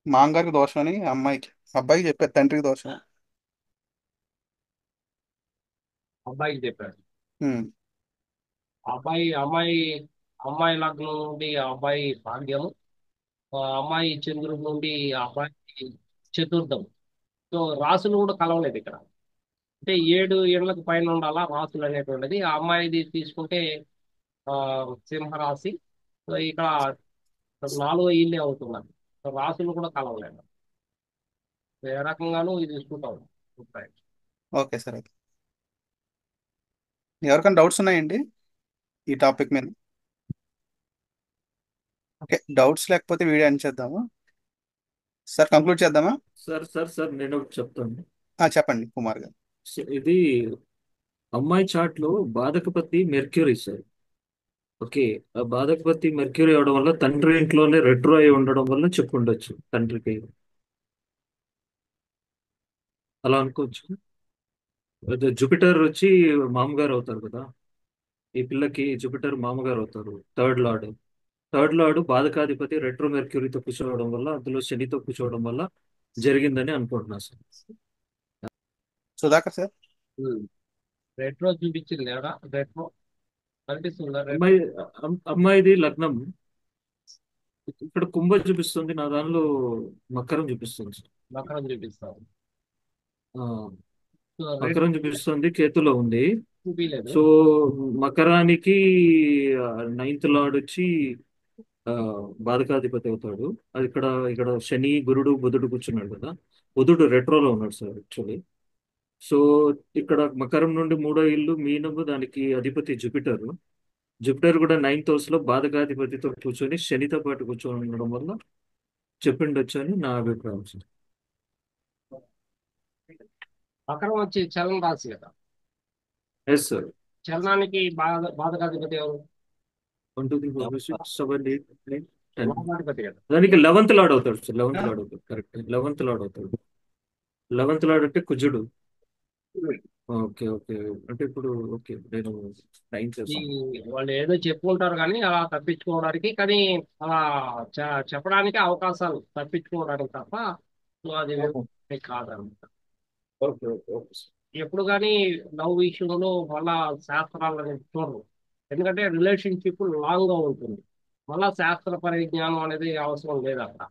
Speaker 1: మాంగారికి దోషం అని అమ్మాయికి, అబ్బాయికి చెప్పారు తండ్రికి దోషం.
Speaker 2: అబ్బాయికి చెప్పారు.
Speaker 1: ఉమ్,
Speaker 2: అమ్మాయి అమ్మాయి లగ్నం నుండి ఆ అబ్బాయి భాగ్యము, అమ్మాయి చంద్రుడి నుండి ఆ అబ్బాయి చతుర్థం. సో రాసులు కూడా కలవలేదు ఇక్కడ. అంటే 7 ఏళ్లకు పైన ఉండాలా రాసులు అనేటువంటిది. ఆ అమ్మాయిది తీసుకుంటే ఆ సింహరాశి. సో ఇక్కడ 4వ ఇల్లే అవుతున్నది. సో రాసులు కూడా కలవలేదు. సో ఏ రకంగానూ ఇది తీసుకుంటాం.
Speaker 1: Okay sir. ఓకే, ఎవరికైనా డౌట్స్ ఉన్నాయండి ఈ టాపిక్ మీద? ఓకే, డౌట్స్ లేకపోతే వీడియో ఎండ్ చేద్దాము సార్, కంక్లూడ్ చేద్దామా?
Speaker 3: సార్ నేను ఒకటి చెప్తాను.
Speaker 1: చెప్పండి కుమార్ గారు.
Speaker 3: ఇది అమ్మాయి చార్ట్ లో బాధకపతి మెర్క్యూరీ సార్. ఓకే. ఆ బాధకపతి మెర్క్యూరీ అవడం వల్ల తండ్రి ఇంట్లోనే రెట్రో అయి ఉండడం వల్ల చెప్పుండొచ్చు తండ్రికి. అలా అనుకోవచ్చు. అదే జూపిటర్ వచ్చి మామగారు అవుతారు కదా. ఈ పిల్లకి జూపిటర్ మామగారు అవుతారు. థర్డ్ లార్డ్ బాధకాధిపతి రెట్రో మెర్క్యూరీతో కూర్చోవడం వల్ల, అందులో శనితో కూర్చోవడం వల్ల జరిగిందని అనుకుంటున్నా సార్.
Speaker 1: సుధాకర్ సార్.
Speaker 2: రెట్రో చూపించింది ఎవరా? రెట్రో కనిపిస్తుందా? రెట్రో
Speaker 3: అమ్మాయి అమ్మాయిది లగ్నం ఇక్కడ కుంభ చూపిస్తుంది, నా దానిలో మకరం చూపిస్తుంది సార్.
Speaker 2: మకరం చూపిస్తాను.
Speaker 3: ఆ,
Speaker 2: సో రెడ్
Speaker 3: మకరం చూపిస్తుంది, కేతులో ఉంది.
Speaker 2: చూపించలేదు.
Speaker 3: సో మకరానికి నైన్త్ లార్డ్ వచ్చి ఆ, బాధకాధిపతి అవుతాడు. అది ఇక్కడ ఇక్కడ శని, గురుడు, బుధుడు కూర్చున్నాడు కదా. బుధుడు రెట్రోలో ఉన్నాడు సార్ యాక్చువల్లీ. సో ఇక్కడ మకరం నుండి మూడో ఇల్లు మీనము, దానికి అధిపతి జూపిటర్. జూపిటర్ కూడా నైన్త్ హౌస్ లో బాధకాధిపతితో కూర్చొని శనితో పాటు కూర్చొని ఉండడం వల్ల చెప్పిండొచ్చు అని నా అభిప్రాయం సార్.
Speaker 2: మకరం వచ్చి చలన రాశి కదా.
Speaker 3: Yes sir.
Speaker 2: చలనానికి బాధకాధిపతి ఎవరు?
Speaker 3: 1 2 3 4 5 6 7 8 9 10.
Speaker 2: లాభాధిపతి కదా.
Speaker 3: దానికి 11th లార్డ్ అవుతాడు సార్. 11th లార్డ్ అవుతాడు, కరెక్ట్. 11th లార్డ్ అవుతాడు. 11th లార్డ్ అంటే కుజుడు. Okay okay. అంటే ఇప్పుడు ఓకే, నేను టైం
Speaker 2: ఈ
Speaker 3: చేస్తాను.
Speaker 2: వాళ్ళు ఏదో చెప్పుకుంటారు కానీ అలా తప్పించుకోవడానికి, కానీ అలా చెప్పడానికి అవకాశాలు తప్పించుకోవడానికి తప్ప, సో అది వ్యవహారం కాదనమాట.
Speaker 3: Okay okay okay sir.
Speaker 2: ఎప్పుడు కానీ లవ్ విషయంలో మళ్ళా శాస్త్రాలని చూడరు. ఎందుకంటే రిలేషన్షిప్ లాంగ్ గా ఉంటుంది. మళ్ళా శాస్త్ర పరిజ్ఞానం అనేది అవసరం లేదు అక్కడ.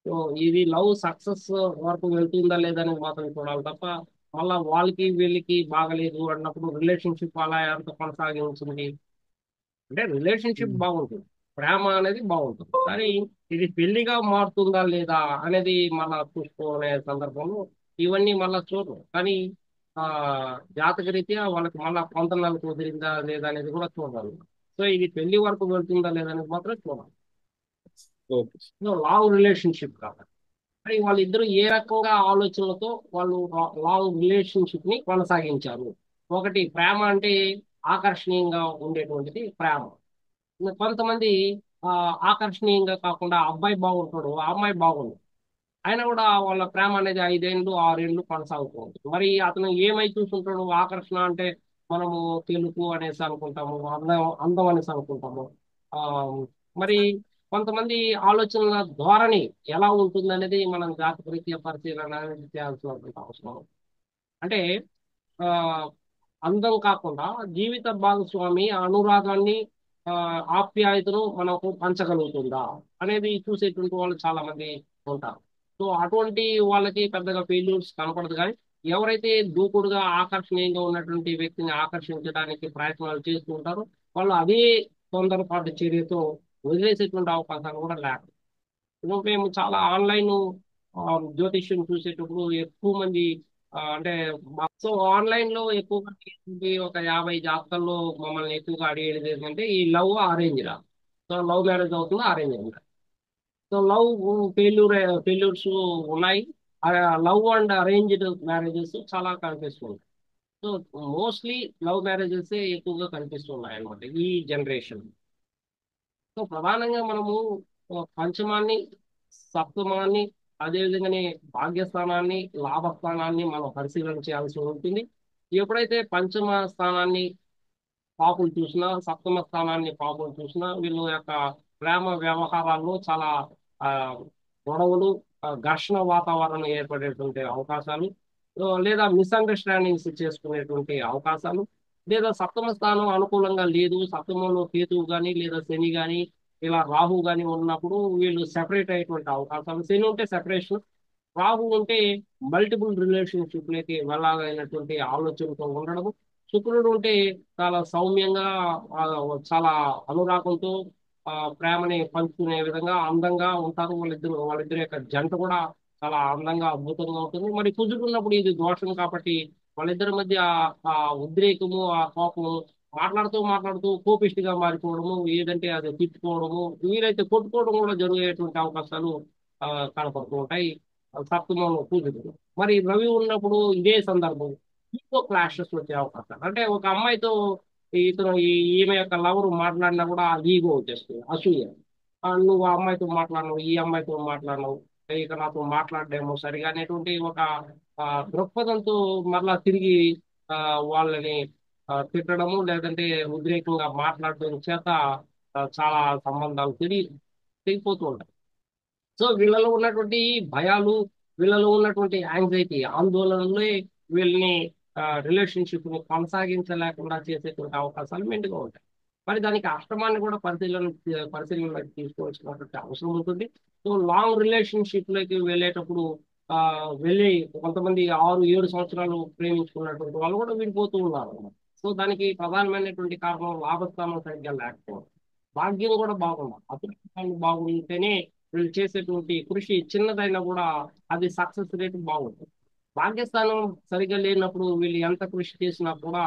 Speaker 2: సో ఇది లవ్ సక్సెస్ వరకు వెళ్తుందా లేదని మాత్రం చూడాలి తప్ప, మళ్ళా వాళ్ళకి వీళ్ళకి బాగలేదు అన్నప్పుడు రిలేషన్షిప్ అలా ఎంత కొనసాగించింది అంటే రిలేషన్షిప్ బాగుంటుంది, ప్రేమ అనేది బాగుంటుంది, కానీ ఇది పెళ్లిగా మారుతుందా లేదా అనేది మళ్ళా చూసుకునే సందర్భంలో ఇవన్నీ మళ్ళా చూడరు. కానీ ఆ జాతకరీత్యా వాళ్ళకి మళ్ళా పొంతనలు కుదిరిందా లేదా అనేది కూడా చూడాలి. సో ఇది పెళ్లి వరకు వెళ్తుందా లేదా అనేది మాత్రం చూడాలి.
Speaker 3: Okay sir.
Speaker 2: So long relationship కాబట్టి మరి వాళ్ళిద్దరూ ఏ రకంగా ఆలోచనలతో వాళ్ళు లాంగ్ రిలేషన్షిప్ ని కొనసాగించారు. ఒకటి ప్రేమ అంటే ఆకర్షణీయంగా ఉండేటువంటిది ప్రేమ. కొంతమంది ఆ ఆకర్షణీయంగా కాకుండా అబ్బాయి బాగుంటాడు, ఆ అమ్మాయి బాగుండు, అయినా కూడా వాళ్ళ ప్రేమ అనేది 5 ఏళ్ళు 6 ఏళ్ళు కొనసాగుతూ ఉంటుంది. మరి అతను ఏమై చూస్తుంటాడు? ఆకర్షణ అంటే మనము తెలుపు అనేసి అనుకుంటాము, అందం అందం అనేసి అనుకుంటాము. ఆ మరి కొంతమంది ఆలోచనల ధోరణి ఎలా ఉంటుంది అనేది మనం జాతకరీత్యా పరిశీలన అనేది చేయాల్సినటువంటి అవసరం. అంటే ఆ అందం కాకుండా జీవిత భాగస్వామి అనురాగాన్ని, ఆ ఆప్యాయతను మనకు పంచగలుగుతుందా అనేది చూసేటువంటి వాళ్ళు చాలా మంది ఉంటారు. సో అటువంటి వాళ్ళకి పెద్దగా ఫెయిల్యూర్స్ కనపడదు. కానీ ఎవరైతే దూకుడుగా ఆకర్షణీయంగా ఉన్నటువంటి వ్యక్తిని ఆకర్షించడానికి ప్రయత్నాలు చేస్తూ ఉంటారో వాళ్ళు అదే తొందరపాటు చర్యతో వదిలేసేటువంటి అవకాశాలు కూడా లేక, ఇప్పుడు మేము చాలా ఆన్లైన్ జ్యోతిష్యం చూసేటప్పుడు ఎక్కువ మంది అంటే సో ఆన్లైన్ లో ఎక్కువగా ఏంటి, ఒక 50 జాతకాల్లో మమ్మల్ని ఎక్కువగా అడిగేది ఏంటంటే ఈ లవ్ అరేంజ్ రా. సో లవ్ మ్యారేజ్ అవుతుందా అరేంజ్ అయిందా? సో లవ్ ఫెయిల్యూర్స్ ఉన్నాయి. లవ్ అండ్ అరేంజ్డ్ మ్యారేజెస్ చాలా కనిపిస్తుంది. సో మోస్ట్లీ లవ్ మ్యారేజెస్ ఎక్కువగా కనిపిస్తున్నాయి అన్నమాట ఈ జనరేషన్. సో ప్రధానంగా మనము పంచమాన్ని, సప్తమాన్ని, అదేవిధంగానే భాగ్యస్థానాన్ని, లాభస్థానాన్ని మనం పరిశీలన చేయాల్సి ఉంటుంది. ఎప్పుడైతే పంచమ స్థానాన్ని పాపులు చూసినా, సప్తమ స్థానాన్ని పాపులు చూసినా వీళ్ళ యొక్క ప్రేమ వ్యవహారాల్లో చాలా ఆ, గొడవలు, ఘర్షణ వాతావరణం ఏర్పడేటువంటి అవకాశాలు, లేదా మిస్అండర్స్టాండింగ్స్ చేసుకునేటువంటి అవకాశాలు, లేదా సప్తమ స్థానం అనుకూలంగా లేదు, సప్తమంలో కేతువు కానీ లేదా శని కానీ ఇలా రాహు కానీ ఉన్నప్పుడు వీళ్ళు సెపరేట్ అయ్యేటువంటి అవకాశాలు. శని ఉంటే సెపరేషన్, రాహు ఉంటే మల్టిపుల్ రిలేషన్షిప్లకి వెళ్ళాలనేటువంటి ఆలోచనతో ఉండడము, శుక్రుడు ఉంటే చాలా సౌమ్యంగా, ఆ, చాలా అనురాగంతో ప్రేమని పంచుకునే విధంగా అందంగా ఉంటారు వాళ్ళిద్దరి యొక్క జంట కూడా చాలా అందంగా అద్భుతంగా ఉంటుంది. మరి కుజుడు ఉన్నప్పుడు ఇది దోషం కాబట్టి వాళ్ళిద్దరి మధ్య ఆ ఉద్రేకము, ఆ కోపము, మాట్లాడుతూ మాట్లాడుతూ కోపిష్టిగా మారిపోవడము, ఏదంటే అది తిట్టుకోవడము, వీలైతే కొట్టుకోవడం కూడా జరిగేటువంటి అవకాశాలు ఆ, కనపడుతూ ఉంటాయి సప్తమంలో కుజుడు. మరి రవి ఉన్నప్పుడు ఇదే సందర్భం ఈగో క్లాషెస్ వచ్చే అవకాశం. అంటే ఒక అమ్మాయితో ఇతను ఈమె యొక్క లవర్ మాట్లాడినా కూడా ఈగో వచ్చేస్తుంది, అసూయ. నువ్వు ఆ అమ్మాయితో మాట్లాడినావు, ఈ అమ్మాయితో మాట్లాడినావు, ఇక నాతో మాట్లాడడేమో సరిగా అనేటువంటి ఒక దృక్పథంతో మరలా తిరిగి ఆ, వాళ్ళని తిట్టడము, లేదంటే ఉద్రేకంగా మాట్లాడడం చేత చాలా సంబంధాలు తెగిపోతూ ఉంటాయి. సో వీళ్ళలో ఉన్నటువంటి భయాలు, వీళ్ళలో ఉన్నటువంటి యాంగ్జైటీ, ఆందోళనలే వీళ్ళని రిలేషన్షిప్ ని కొనసాగించలేకుండా చేసేటువంటి అవకాశాలు మెండుగా ఉంటాయి. మరి దానికి అష్టమాన్ని కూడా పరిశీలనలోకి తీసుకోవాల్సినటువంటి అవసరం ఉంటుంది. సో లాంగ్ రిలేషన్షిప్ లోకి వెళ్ళేటప్పుడు ఆ వెళ్ళి కొంతమంది 6 7 సంవత్సరాలు ప్రేమించుకున్నటువంటి వాళ్ళు కూడా విడిపోతూ ఉన్నారు. సో దానికి ప్రధానమైనటువంటి కారణం లాభస్థానం సరిగ్గా లేకపోవడం. భాగ్యం కూడా బాగుండాలి. అదృష్టాలు బాగుంటేనే వీళ్ళు చేసేటువంటి కృషి చిన్నదైనా కూడా అది సక్సెస్ రేట్ బాగుంటుంది. భాగ్యస్థానం సరిగ్గా లేనప్పుడు వీళ్ళు ఎంత కృషి చేసినా కూడా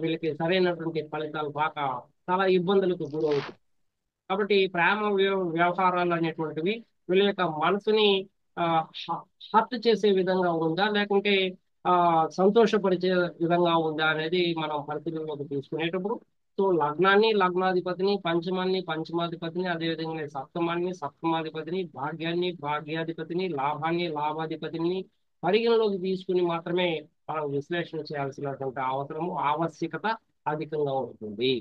Speaker 2: వీళ్ళకి సరైనటువంటి ఫలితాలు రాక చాలా ఇబ్బందులకు గురవుతుంది. కాబట్టి ఈ ప్రేమ వ్యవహారాలు అనేటువంటివి వీళ్ళ యొక్క మనసుని ఆ, హర్ట్ చేసే విధంగా ఉందా, లేకుంటే ఆ సంతోషపరిచే విధంగా ఉందా అనేది మనం పరిశీలనలోకి తీసుకునేటప్పుడు, సో లగ్నాన్ని లగ్నాధిపతిని, పంచమాన్ని పంచమాధిపతిని, అదేవిధంగా సప్తమాన్ని సప్తమాధిపతిని, భాగ్యాన్ని భాగ్యాధిపతిని, లాభాన్ని లాభాధిపతిని పరిగణలోకి తీసుకుని మాత్రమే మనం విశ్లేషణ చేయాల్సినటువంటి అవసరము ఆవశ్యకత అధికంగా ఉంటుంది.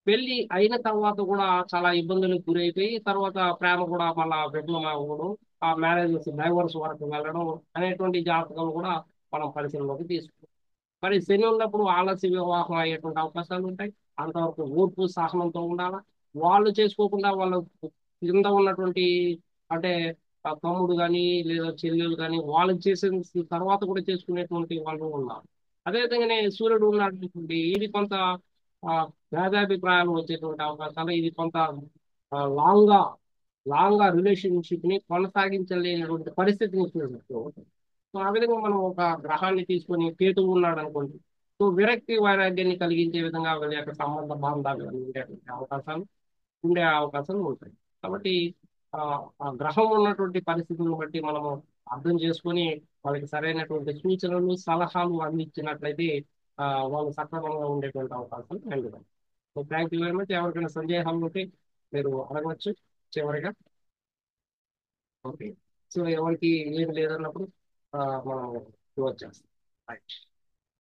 Speaker 2: పెళ్లి అయిన తర్వాత కూడా చాలా ఇబ్బందులకు గురైపోయి తర్వాత ప్రేమ కూడా మళ్ళా విఫలం అవ్వడం, ఆ మ్యారేజెస్ డైవర్స్ వరకు వెళ్ళడం అనేటువంటి జాతకాలు కూడా మనం పరిశీలనలోకి తీసుకుంటాం. మరి శని ఉన్నప్పుడు ఆలస్య వివాహం అయ్యేటువంటి అవకాశాలు ఉంటాయి. అంతవరకు ఓర్పు సహనంతో ఉండాలా. వాళ్ళు చేసుకోకుండా వాళ్ళ కింద ఉన్నటువంటి అంటే ఆ తమ్ముడు కానీ లేదా చెల్లెలు కానీ వాళ్ళు చేసిన తర్వాత కూడా చేసుకునేటువంటి వాళ్ళు ఉన్నారు. అదేవిధంగానే సూర్యుడు ఉన్నాడు అనుకోండి, ఇది కొంత ఆ, భేదాభిప్రాయాలు వచ్చేటువంటి అవకాశాలు, ఇది కొంత లాంగ్ గా రిలేషన్షిప్ ని కొనసాగించలేనటువంటి పరిస్థితిని చూడవచ్చు. సో ఆ విధంగా మనం ఒక గ్రహాన్ని తీసుకొని కేతువు ఉన్నాడు అనుకోండి, సో విరక్తి వైరాగ్యాన్ని కలిగించే విధంగా వీళ్ళ యొక్క సంబంధ బాంధాలు ఉండేటువంటి అవకాశాలు ఉంటాయి. కాబట్టి ఆ ఆ గ్రహం ఉన్నటువంటి పరిస్థితులను బట్టి మనము అర్థం చేసుకొని వాళ్ళకి సరైనటువంటి సూచనలు సలహాలు అందించినట్లయితే ఆ వాళ్ళు సక్రమంగా ఉండేటువంటి అవకాశాలు కలుగుతాయి. So thank you very much. ఎవరికైనా సందేహాలు ఉంటే మీరు అడగవచ్చు చివరిగా. ఓకే. సో ఎవరికి ఏమి లేదన్నప్పుడు మనం క్లోజ్ చేస్తాం. రైట్.